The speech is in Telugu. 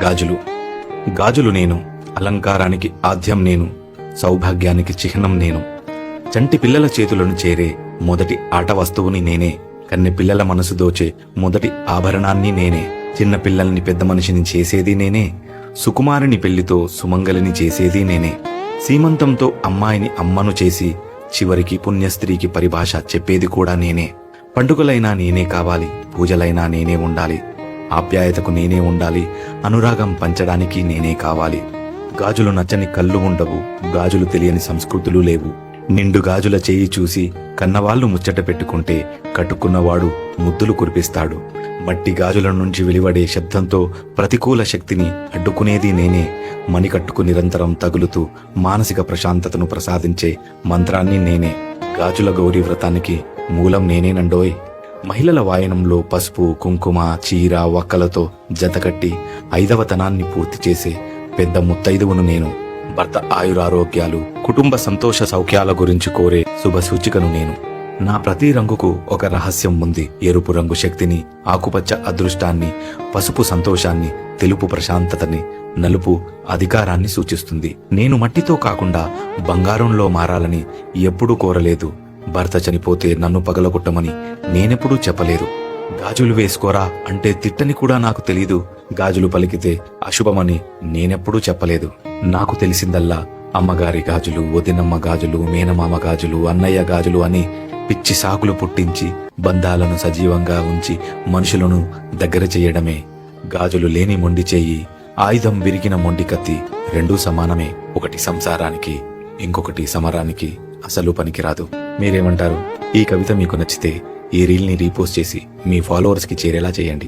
గాజులు. గాజులు నేను, అలంకారానికి ఆద్యం నేను, సౌభాగ్యానికి చిహ్నం నేను. చంటి పిల్లల చేతులను చేరే మొదటి ఆట వస్తువుని నేనే. కన్నె పిల్లల మనసు దోచే మొదటి ఆభరణాన్ని నేనే. చిన్న పిల్లల్ని పెద్ద మనిషిని చేసేది నేనే. సుకుమారుని పెళ్లితో సుమంగలిని చేసేది నేనే. సీమంతంతో అమ్మాయిని అమ్మను చేసి చివరికి పుణ్యస్త్రీకి పరిభాష చెప్పేది కూడా నేనే. పండుగలైనా నేనే కావాలి, పూజలైనా నేనే ఉండాలి, ఆప్యాయతకు నేనే ఉండాలి, అనురాగం పంచడానికి నేనే కావాలి. గాజులు నచ్చని కళ్ళు ఉండవు, గాజులు తెలియని సంస్కృతులు లేవు. నిండు గాజుల చేయి చూసి కన్నవాళ్లు ముచ్చట పెట్టుకుంటే కట్టుకున్నవాడు ముద్దులు కురిపిస్తాడు. మట్టి గాజుల నుంచి వెలువడే శబ్దంతో ప్రతికూల శక్తిని అడ్డుకునేది నేనే. మణికట్టుకు నిరంతరం తగులుతూ మానసిక ప్రశాంతతను ప్రసాదించే మంత్రాన్ని నేనే. గాజుల గౌరీ వ్రతానికి మూలం నేనేనండోయ్. మహిళల వాయనంలో పసుపు, కుంకుమ, చీర, వక్కలతో జతకట్టి 5వ తనాన్ని పూర్తి చేసే పెద్ద ముత్తైదువును నేను. భర్త ఆయురారోగ్యాలు, కుటుంబ సంతోష సౌఖ్యాల గురించి కోరే శుభ సూచికను నేను. నా ప్రతి రంగుకు ఒక రహస్యం ఉంది. ఎరుపు రంగు శక్తిని, ఆకుపచ్చ అదృష్టాన్ని, పసుపు సంతోషాన్ని, తెలుపు ప్రశాంతతని, నలుపు అధికారాన్ని సూచిస్తుంది. నేను మట్టితో కాకుండా బంగారంలో మారాలని ఎప్పుడూ కోరలేదు. భర్త చనిపోతే నన్ను పగలగొట్టమని నేనెప్పుడూ చెప్పలేదు. గాజులు వేసుకోరా అంటే తిట్టని కూడా నాకు తెలీదు. గాజులు పలికితే అశుభమని నేనెప్పుడూ చెప్పలేదు. నాకు తెలిసిందల్లా అమ్మగారి గాజులు, వదినమ్మ గాజులు, మేనమామ గాజులు, అన్నయ్య గాజులు అని పిచ్చి సాకులు పుట్టించి బంధాలను సజీవంగా ఉంచి మనుషులను దగ్గర చేయడమే. గాజులు లేని మొండి చెయ్యి, ఆయుధం విరిగిన మొండి కత్తి రెండూ సమానమే. ఒకటి సంసారానికి, ఇంకొకటి సమరానికి అసలు పనికిరాదు. మీరేమంటారు? ఈ కవిత మీకు నచ్చితే ఈ రీల్ని రీపోస్ట్ చేసి మీ ఫాలోవర్స్కి చేరేలా చేయండి.